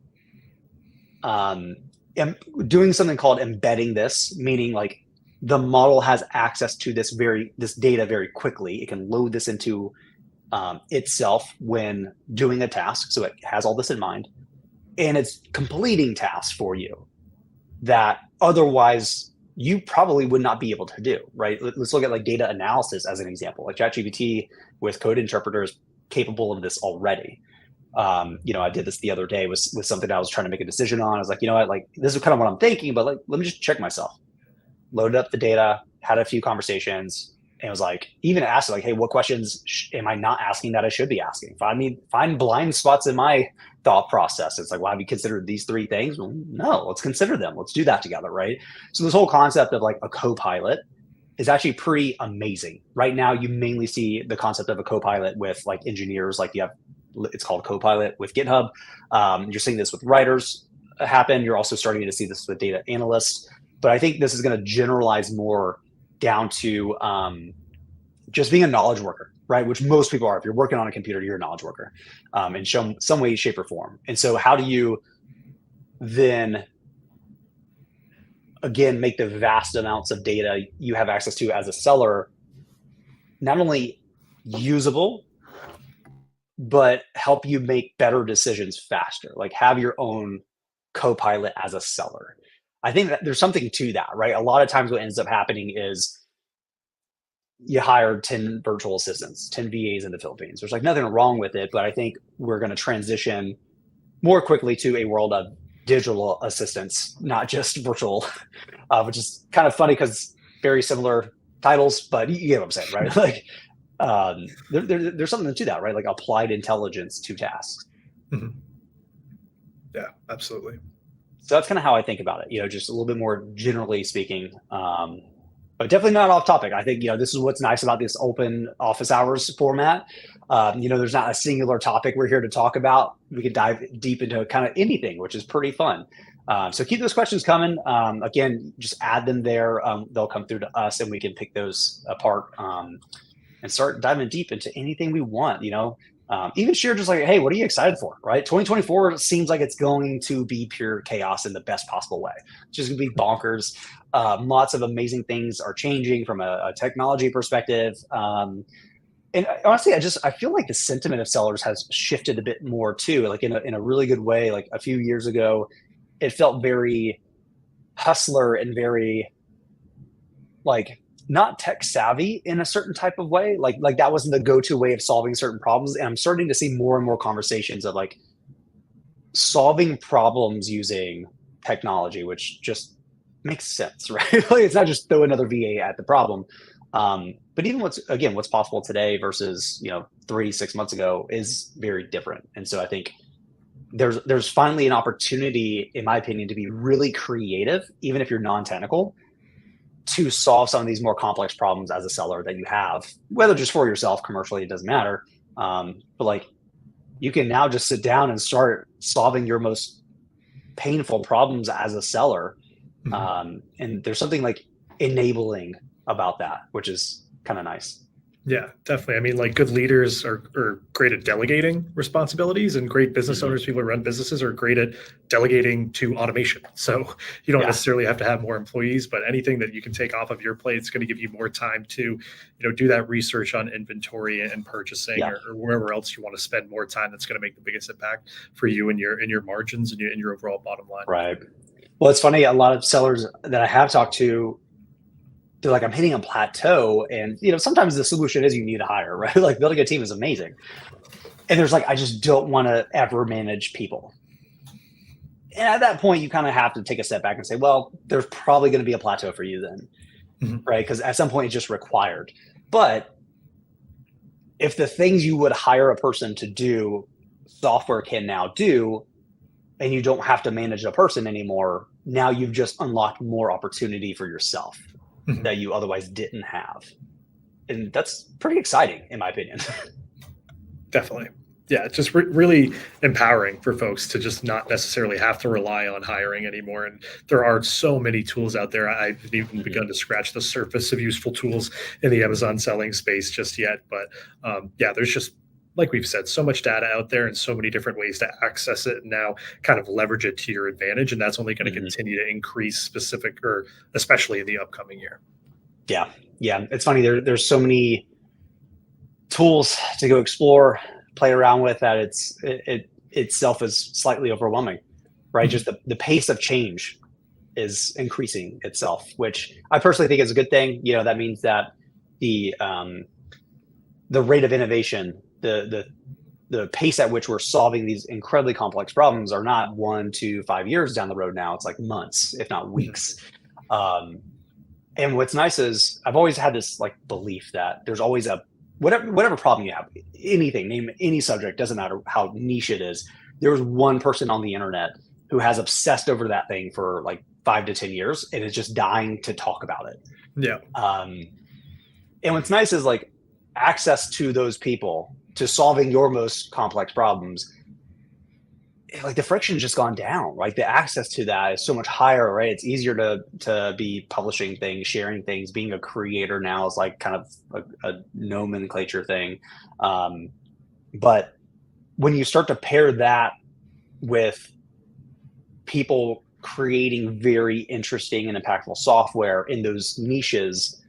and doing something called embedding this, meaning like the model has access to this data very quickly. It can load this into itself when doing a task. So it has all this in mind, and it's completing tasks for you that otherwise you probably would not be able to do, right? Let's look at like data analysis as an example. Like ChatGPT with code interpreters capable of this already. I did this the other day with something I was trying to make a decision on. I was like, like this is kind of what I'm thinking, but like, let me just check myself. Loaded up the data, had a few conversations, and was like, even asked like, hey, what questions am I not asking that I should be asking? Find blind spots in my thought process. It's like, well, have you considered these 3 things? Well, no, let's consider them. Let's do that together, right? So this whole concept of like a co-pilot is actually pretty amazing. Right now, you mainly see the concept of a co-pilot with like engineers, like it's called Copilot with GitHub. You're seeing this with writers happen. You're also starting to see this with data analysts. But I think this is going to generalize more down to just being a knowledge worker, right? Which most people are. If you're working on a computer, you're a knowledge worker in some way, shape, or form. And so how do you then, again, make the vast amounts of data you have access to as a seller not only usable, but help you make better decisions faster, like have your own co-pilot as a seller. I think that there's something to that, right? A lot of times what ends up happening is you hire 10 virtual assistants, 10 VAs in the Philippines. There's like nothing wrong with it, but I think we're going to transition more quickly to a world of digital assistants, not just virtual, which is kind of funny because very similar titles, but you get what I'm saying, right? Like there's something to that, right? Like applied intelligence to tasks. Mm-hmm. Yeah, absolutely. So that's kind of how I think about it, just a little bit more generally speaking, but definitely not off topic. I think, this is what's nice about this open office hours format. There's not a singular topic we're here to talk about. We could dive deep into kind of anything, which is pretty fun. So keep those questions coming. Again, just add them there. They'll come through to us and we can pick those apart and start diving deep into anything we want. Even share just like, hey, what are you excited for, right? 2024 seems like it's going to be pure chaos in the best possible way. It's just going to be bonkers. Lots of amazing things are changing from a technology perspective. And honestly, I feel like the sentiment of sellers has shifted a bit more too, like in a really good way. Like a few years ago, it felt very hustler and very like not tech savvy in a certain type of way. Like that wasn't the go-to way of solving certain problems. And I'm starting to see more and more conversations of like solving problems using technology, which just makes sense, right? Like it's not just throw another VA at the problem. But even what's possible today versus 3-6 months ago is very different. And so I think there's finally an opportunity, in my opinion, to be really creative, even if you're non-technical, to solve some of these more complex problems as a seller that you have, whether just for yourself, commercially, it doesn't matter. But like you can now just sit down and start solving your most painful problems as a seller. And there's something like enabling about that, which is kind of nice. Yeah, definitely. I mean, like good leaders are great at delegating responsibilities, and great business owners, people who run businesses, are great at delegating to automation. So you don't necessarily have to have more employees, but anything that you can take off of your plate, it's going to give you more time to, do that research on inventory and purchasing or wherever else you want to spend more time. That's going to make the biggest impact for you and your margins and your overall bottom line. Right. Well, it's funny. A lot of sellers that I have talked to, they're like, I'm hitting a plateau, and sometimes the solution is you need to hire, right? Like building a team is amazing, and there's like, I just don't want to ever manage people. And at that point, you kind of have to take a step back and say, well, there's probably going to be a plateau for you then, right? Because at some point it's just required. But if the things you would hire a person to do, software can now do, and you don't have to manage a person anymore, now you've just unlocked more opportunity for yourself that you otherwise didn't have. And that's pretty exciting, in my opinion. Definitely. Yeah, it's just really empowering for folks to just not necessarily have to rely on hiring anymore. And there are so many tools out there. I haven't even begun to scratch the surface of useful tools in the Amazon selling space just yet. But there's just, like we've said, so much data out there and so many different ways to access it and now kind of leverage it to your advantage. And that's only going to continue to increase especially in the upcoming year. Yeah. Yeah. It's funny. There's so many tools to go explore, play around with, that it itself is slightly overwhelming, right? Just the pace of change is increasing itself, which I personally think is a good thing. That means that the rate of innovation, the pace at which we're solving these incredibly complex problems are not 1 to 5 years down the road now. It's like months, if not weeks. And what's nice is I've always had this like belief that there's always whatever problem you have, anything, name any subject, doesn't matter how niche it is. There's one person on the internet who has obsessed over that thing for like 5 to 10 years and is just dying to talk about it. Yeah. And what's nice is like access to those people to solving your most complex problems, like the friction's just gone down, right? The access to that is so much higher, right? It's easier to be publishing things, sharing things. Being a creator now is like kind of a nomenclature thing. But when you start to pair that with people creating very interesting and impactful software in those niches,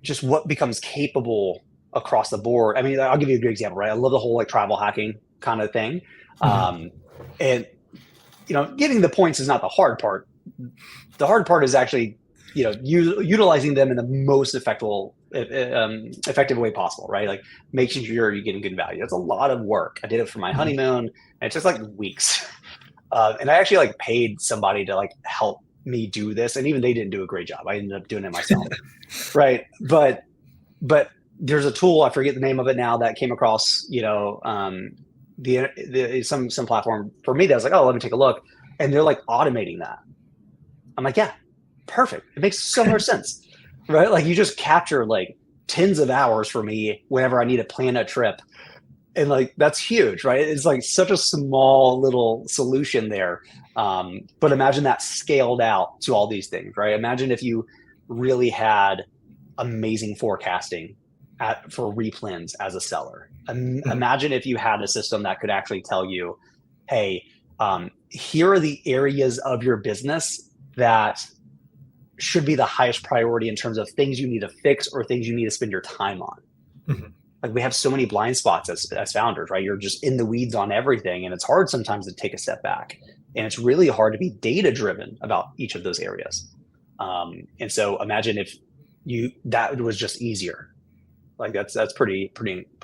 just what becomes capable across the board. I mean, I'll give you a good example, right? I love the whole like travel hacking kind of thing. And, getting the points is not the hard part. The hard part is actually, utilizing them in the most effective way possible, right? Like making sure you're getting good value. That's a lot of work. I did it for my honeymoon, and it took like weeks. And I actually like paid somebody to like help me do this. And even they didn't do a great job. I ended up doing it myself. Right. But there's a tool, I forget the name of it now, that came across, some platform for me that was like, oh, let me take a look. And they're like automating that. I'm like, yeah, perfect. It makes so much sense, right? Like you just capture like tens of hours for me whenever I need to plan a trip. And like, that's huge, right? It's like such a small little solution there. But imagine that scaled out to all these things, right? Imagine if you really had amazing forecasting for replens as a seller. Imagine if you had a system that could actually tell you, hey, here are the areas of your business that should be the highest priority in terms of things you need to fix or things you need to spend your time on. Mm-hmm. Like we have so many blind spots as founders, right? You're just in the weeds on everything. And it's hard sometimes to take a step back. And it's really hard to be data driven about each of those areas. And so imagine if that was just easier. Like that's pretty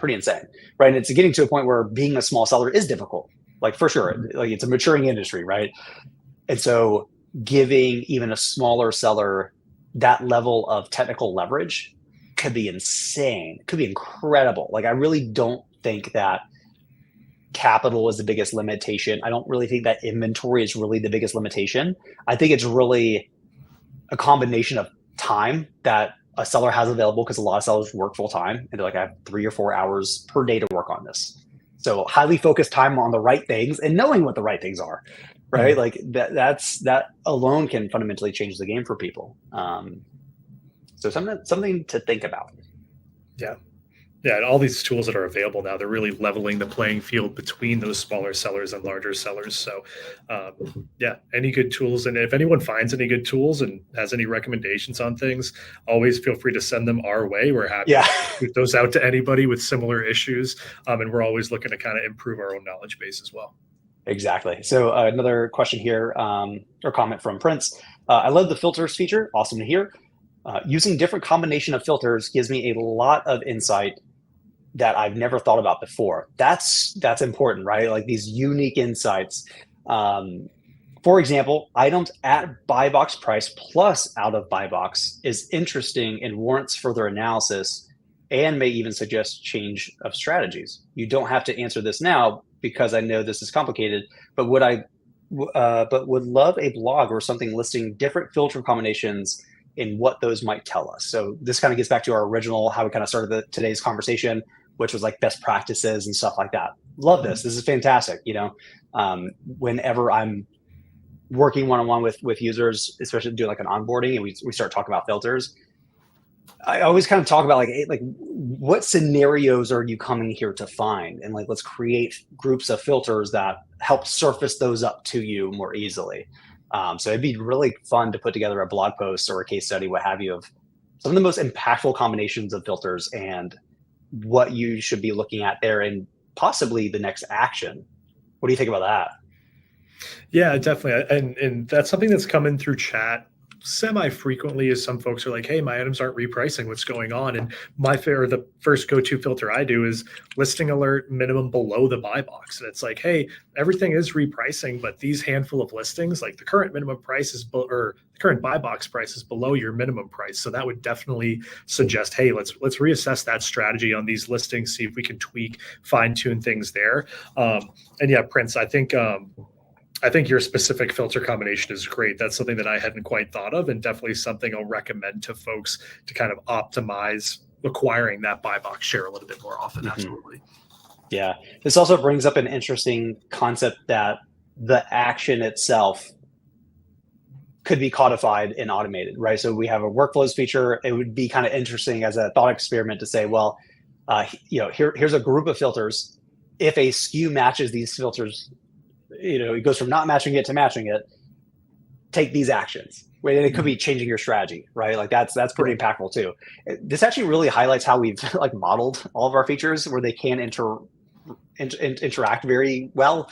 insane, right? And it's getting to a point where being a small seller is difficult, like for sure. Like it's a maturing industry, right? And so giving even a smaller seller that level of technical leverage could be insane, could be incredible. Like I really don't think that capital is the biggest limitation. I don't really think that inventory is really the biggest limitation. I think it's really a combination of time that a seller has available, because a lot of sellers work full time and they're like, I have 3 or 4 hours per day to work on this. So highly focused time on the right things and knowing what the right things are, right? Mm-hmm. Like that alone can fundamentally change the game for people. So something to think about. Yeah. Yeah, and all these tools that are available now, they're really leveling the playing field between those smaller sellers and larger sellers. So, yeah, any good tools. And if anyone finds any good tools and has any recommendations on things, always feel free to send them our way. We're happy to shoot those out to anybody with similar issues. And we're always looking to kind of improve our own knowledge base as well. Exactly. So another question here, or comment from Prince. I love the filters feature. Awesome to hear. Using different combination of filters gives me a lot of insight that I've never thought about before. That's important, right? Like these unique insights. For example, items at buy box price plus out of buy box is interesting and warrants further analysis and may even suggest change of strategies. You don't have to answer this now because I know this is complicated, but would love a blog or something listing different filter combinations and what those might tell us. So this kind of gets back to our original, how we kind of started today's conversation, which was like best practices and stuff like that. Love this. This is fantastic. Whenever I'm working one-on-one with users, especially do like an onboarding and we start talking about filters, I always kind of talk about like what scenarios are you coming here to find? And like, let's create groups of filters that help surface those up to you more easily. So it'd be really fun to put together a blog post or a case study, what have you, of some of the most impactful combinations of filters and what you should be looking at there and possibly the next action. What do you think about that? Yeah, definitely. And that's something that's coming through chat semi-frequently, as some folks are like, hey, my items aren't repricing, what's going on? And the first go-to filter I do is listing alert minimum below the buy box. And it's like, hey, everything is repricing, but these handful of listings, like the current minimum price is or the current buy box price is below your minimum price. So that would definitely suggest, hey, let's reassess that strategy on these listings, see if we can tweak, fine-tune things there. And yeah, Prince, I think your specific filter combination is great. That's something that I hadn't quite thought of, and definitely something I'll recommend to folks to kind of optimize acquiring that buy box share a little bit more often. Mm-hmm. Absolutely. Yeah. This also brings up an interesting concept that the action itself could be codified and automated, right? So we have a workflows feature. It would be kind of interesting as a thought experiment to say, well, here's a group of filters. If a SKU matches these filters, it goes from not matching it to matching it, take these actions. And it could be changing your strategy, right? Like that's pretty impactful too. This actually really highlights how we've like modeled all of our features where they can interact very well.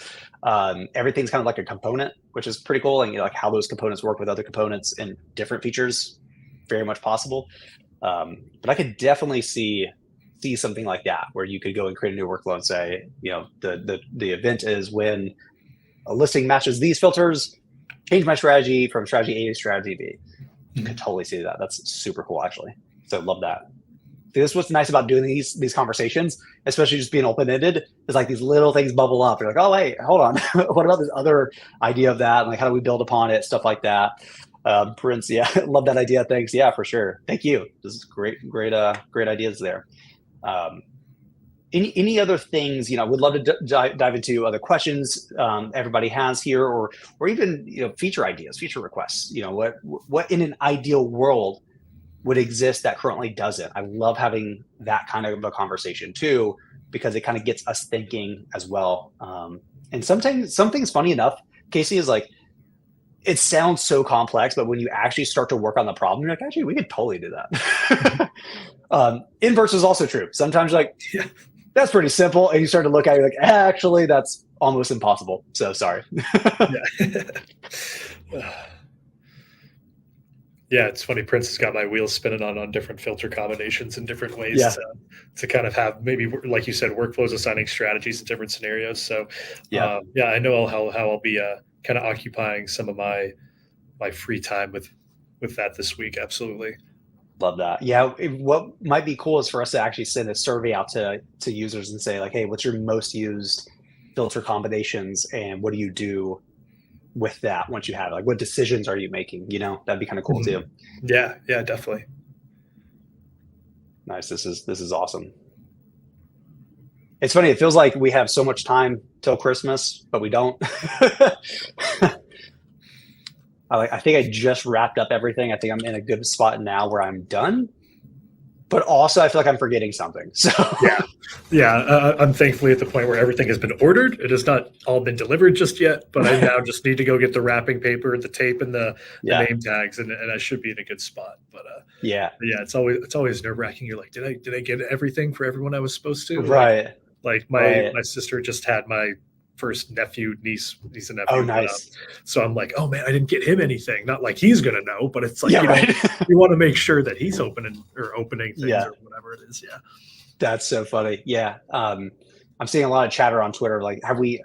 Everything's kind of like a component, which is pretty cool. And like how those components work with other components and different features, very much possible. But I could definitely see something like that where you could go and create a new workflow and say, the event is when a listing matches these filters, change my strategy from strategy A to strategy B. You could totally see that. That's super cool, actually. So love that. This is what's nice about doing these conversations, especially just being open-ended, is like these little things bubble up. You're like, oh, wait, hold on. What about this other idea of that? And like, how do we build upon it? Stuff like that. Prince, yeah, love that idea. Thanks. Yeah, for sure. Thank you. This is great ideas there. Any other things, would love to dive into other questions everybody has here, or even, feature ideas, feature requests. What in an ideal world would exist that currently doesn't. I love having that kind of a conversation too, because it kind of gets us thinking as well. And sometimes something's funny enough, Casey, is like, it sounds so complex, but when you actually start to work on the problem, you're like, actually, we could totally do that. Inverse is also true. Sometimes you're like, yeah, that's pretty simple. And you start to look at it, you're like, actually, that's almost impossible. So sorry. Yeah, it's funny. Prince has got my wheels spinning on different filter combinations in different ways to kind of have maybe, like you said, workflows, assigning strategies in different scenarios. So I know how I'll be kind of occupying some of my free time with that this week. Absolutely. Love that. Yeah. What might be cool is for us to actually send a survey out to users and say like, hey, what's your most used filter combinations and what do you do with that once you have it? Like, what decisions are you making? You know, that'd be kind of cool too. Yeah, definitely. Nice. This is awesome. It's funny. It feels like we have so much time till Christmas, but we don't. I think I just wrapped up everything. I think I'm in a good spot now where I'm done. But also, I feel like I'm forgetting something. So I'm thankfully at the point where everything has been ordered. It has not all been delivered just yet, but I now just need to go get the wrapping paper, the tape, and the name tags, and I should be in a good spot. But it's always nerve wracking. You're like, did I get everything for everyone I was supposed to? Right. Like my sister just had my first niece and nephew. Oh, nice. So I'm like, oh man, I didn't get him anything. Not like he's gonna know, but it's like you want to make sure that he's opening things or whatever it is. Yeah, that's so funny. Yeah, I'm seeing a lot of chatter on Twitter. Like, have we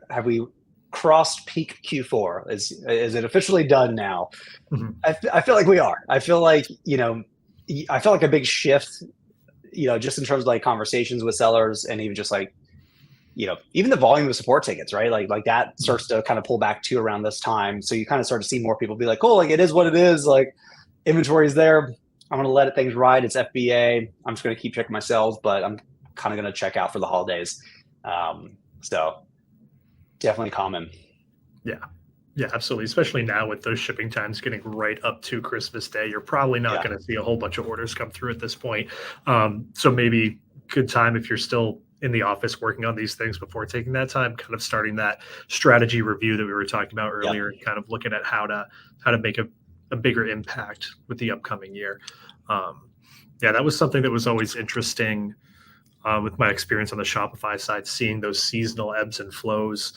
crossed peak Q4? Is it officially done now? Mm-hmm. I feel like we are. I feel like I feel like a big shift. Just in terms of like conversations with sellers and even just like. Even the volume of support tickets, right? Like that starts to kind of pull back too around this time. So you kind of start to see more people be like, "Cool, like it is what it is. Like inventory is there. I'm going to let things ride. It's FBA. I'm just going to keep checking my sales, but I'm kind of going to check out for the holidays." So definitely common. Yeah, absolutely. Especially now with those shipping times getting right up to Christmas Day, you're probably not going to see a whole bunch of orders come through at this point. So maybe good time if you're still in the office working on these things before taking that time, kind of starting that strategy review that we were talking about earlier, and kind of looking at how to make a bigger impact with the upcoming year. That was something that was always interesting with my experience on the Shopify side, seeing those seasonal ebbs and flows.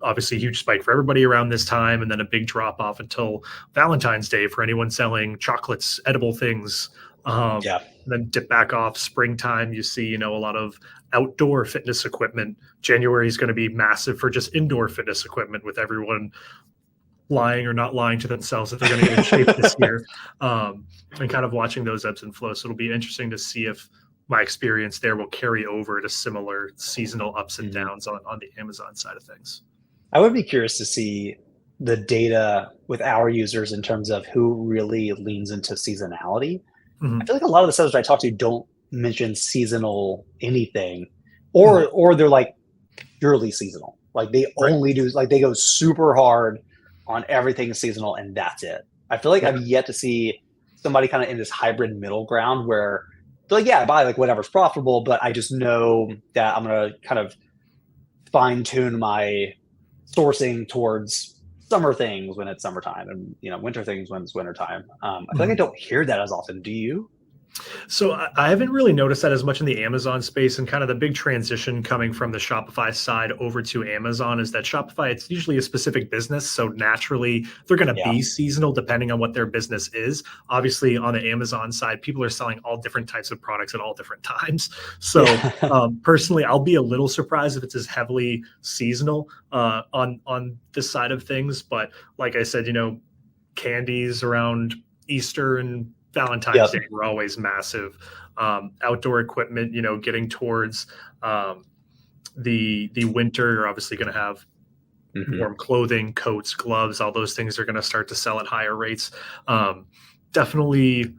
Obviously a huge spike for everybody around this time, and then a big drop off until Valentine's Day for anyone selling chocolates, edible things. Then dip back off. Springtime, you see, a lot of outdoor fitness equipment. January is going to be massive for just indoor fitness equipment, with everyone lying or not lying to themselves that they're going to get in shape this year, and kind of watching those ebbs and flows. So it'll be interesting to see if my experience there will carry over to similar seasonal ups and downs on the Amazon side of things. I would be curious to see the data with our users in terms of who really leans into seasonality. I feel like a lot of the sellers I talk to don't mention seasonal anything, or they're like purely seasonal. Like they only do, like they go super hard on everything seasonal and that's it. I feel like I've yet to see somebody kind of in this hybrid middle ground where they're like, I buy like whatever's profitable, but I just know that I'm going to kind of fine tune my sourcing towards summer things when it's summertime and winter things when it's wintertime. I feel like I don't hear that as often. Do you? So I haven't really noticed that as much in the Amazon space, and kind of the big transition coming from the Shopify side over to Amazon is that Shopify, it's usually a specific business. So naturally they're going to be seasonal depending on what their business is. Obviously on the Amazon side, people are selling all different types of products at all different times. So personally, I'll be a little surprised if it's as heavily seasonal on this side of things. But like I said, candies around Easter and Valentine's Day were always massive. Outdoor equipment, getting towards the winter, you're obviously going to have warm clothing, coats, gloves, all those things are going to start to sell at higher rates. Definitely,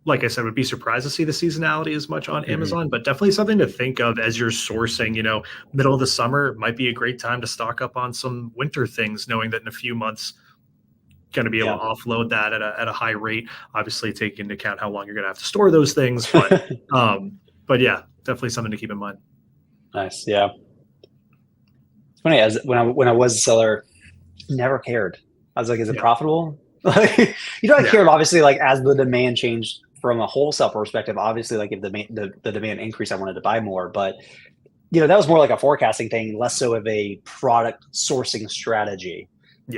like I said, would be surprised to see the seasonality as much on Amazon, but definitely something to think of as you're sourcing. Middle of the summer might be a great time to stock up on some winter things, knowing that in a few months going to be able to offload that at a high rate, obviously taking into account how long you're going to have to store those things. But yeah, definitely something to keep in mind. Nice. Yeah. It's funny, as when I was a seller, never cared. I was like, is it profitable? I cared, obviously, like as the demand changed from a wholesale perspective, obviously, like if the demand increased, I wanted to buy more. But that was more like a forecasting thing, less so of a product sourcing strategy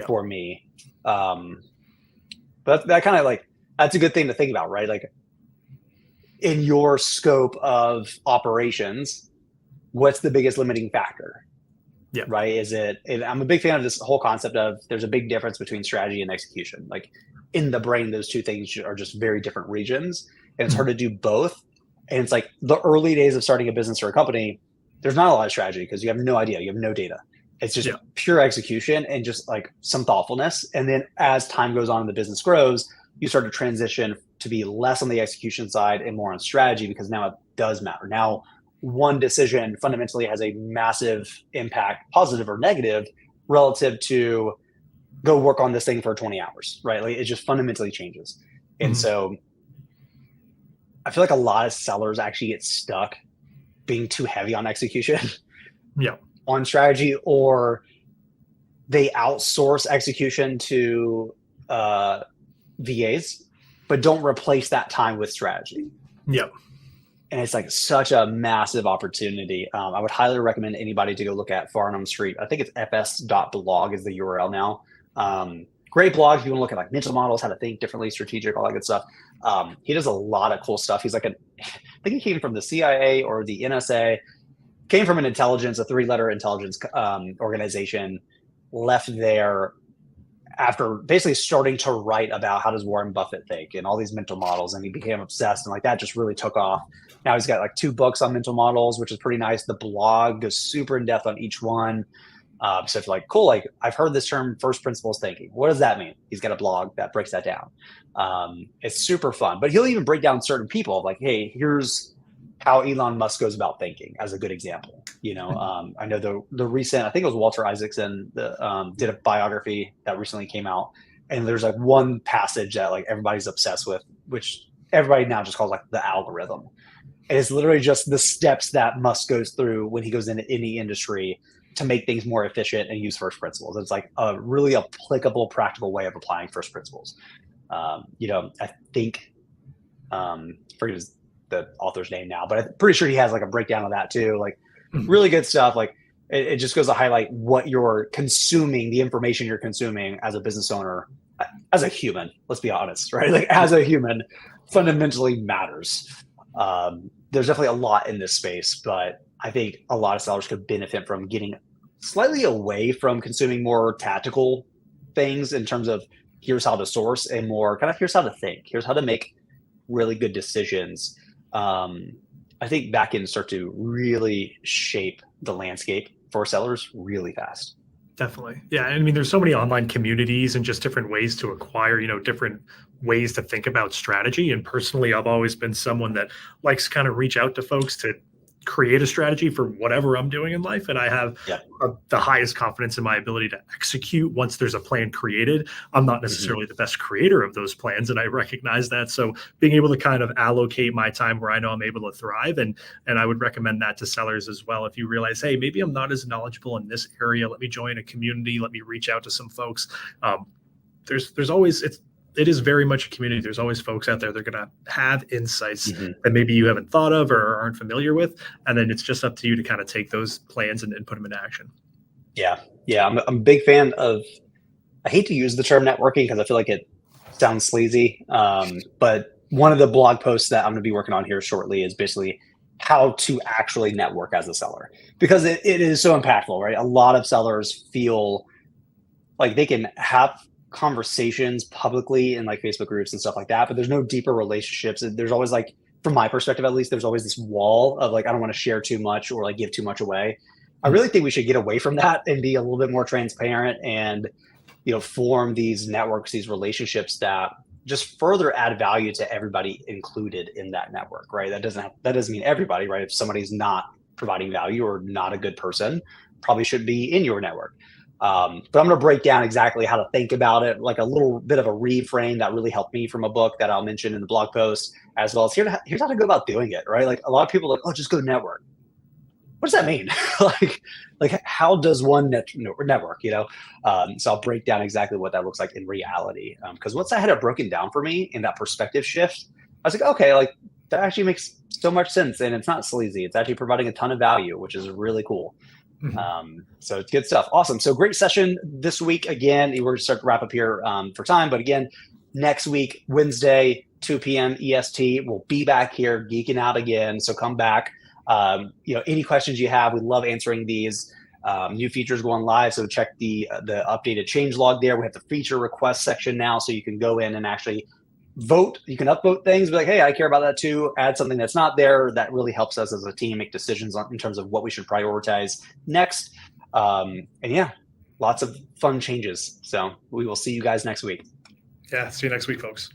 for me. But that kind of like, that's a good thing to think about, right? Like in your scope of operations, what's the biggest limiting factor? Yeah. Right. I'm a big fan of this whole concept of there's a big difference between strategy and execution. Like in the brain, those two things are just very different regions, and it's hard to do both. And it's like the early days of starting a business or a company, there's not a lot of strategy because you have no idea. You have no data. It's just pure execution and just like some thoughtfulness. And then as time goes on and the business grows, you start to transition to be less on the execution side and more on strategy, because now it does matter. Now, one decision fundamentally has a massive impact, positive or negative, relative to go work on this thing for 20 hours, right? Like it just fundamentally changes. And so I feel like a lot of sellers actually get stuck being too heavy on execution, on strategy, or they outsource execution to VAs, but don't replace that time with strategy. And it's like such a massive opportunity. I would highly recommend anybody to go look at Farnham Street. I think it's fs.blog is the URL now. Great blog if you want to look at like mental models, how to think differently, strategic, all that good stuff. He does a lot of cool stuff. He's like I think he came from the CIA or the NSA, came from a 3-letter intelligence organization, left there after basically starting to write about how does Warren Buffett think and all these mental models, and he became obsessed, and like that just really took off. Now he's got like 2 books on mental models, which is pretty nice. The blog goes super in depth on each one. So if you're like, cool, like I've heard this term first principles thinking. What does that mean? He's got a blog that breaks that down. It's super fun, but he'll even break down certain people like, hey, here's how Elon Musk goes about thinking as a good example. I know the recent, I think it was Walter Isaacson, did a biography that recently came out. And there's like one passage that like everybody's obsessed with, which everybody now just calls like the algorithm. And it's literally just the steps that Musk goes through when he goes into any industry to make things more efficient and use first principles. It's like a really applicable, practical way of applying first principles. I think, forget the author's name now, but I'm pretty sure he has like a breakdown of that too. Like really good stuff. Like it just goes to highlight what you're consuming, the information you're consuming as a business owner, as a human, let's be honest, right? Like as a human fundamentally matters. There's definitely a lot in this space, but I think a lot of sellers could benefit from getting slightly away from consuming more tactical things in terms of here's how to source, and more kind of here's how to think, here's how to make really good decisions. I think that can start to really shape the landscape for sellers really fast. Definitely. Yeah. I mean, there's so many online communities and just different ways to acquire, different ways to think about strategy. And personally, I've always been someone that likes to kind of reach out to folks to create a strategy for whatever I'm doing in life. And I have the highest confidence in my ability to execute once there's a plan created. I'm not necessarily the best creator of those plans, and I recognize that. So being able to kind of allocate my time where I know I'm able to thrive. And I would recommend that to sellers as well. If you realize, hey, maybe I'm not as knowledgeable in this area, let me join a community, let me reach out to some folks. There's always, it is very much a community. There's always folks out there that are going to have insights that maybe you haven't thought of or aren't familiar with. And then it's just up to you to kind of take those plans and put them into action. Yeah. I'm a big fan of, I hate to use the term networking because I feel like it sounds sleazy. But one of the blog posts that I'm going to be working on here shortly is basically how to actually network as a seller, because it is so impactful, right? A lot of sellers feel like they can have conversations publicly in like Facebook groups and stuff like that, but there's no deeper relationships. There's always like, from my perspective at least, there's always this wall of like, I don't want to share too much or like give too much away. I really think we should get away from that and be a little bit more transparent and, form these networks, these relationships that just further add value to everybody included in that network, right? That doesn't mean everybody, right? If somebody's not providing value or not a good person, probably should be in your network. But I'm going to break down exactly how to think about it, like a little bit of a reframe that really helped me from a book that I'll mention in the blog post, as well as here's how to go about doing it, right? Like a lot of people are like, oh, just go network. What does that mean? like how does one network, So I'll break down exactly what that looks like in reality. Because once I had it broken down for me in that perspective shift, I was like, okay, like that actually makes so much sense. And it's not sleazy. It's actually providing a ton of value, which is really cool. So it's good stuff. Awesome. So great session this week. Again, we're going to start to wrap up here for time. But again, next week, Wednesday, 2 p.m. EST, we'll be back here geeking out again. So come back. Any questions you have, we love answering these. New features going live. So check the updated change log there. We have the feature request section now. So you can go in and actually vote. You can upvote things, be like, hey, I care about that too. Add something that's not there. That really helps us as a team make decisions in terms of what we should prioritize next. And yeah, lots of fun changes. So we will see you guys next week. Yeah, see you next week, folks.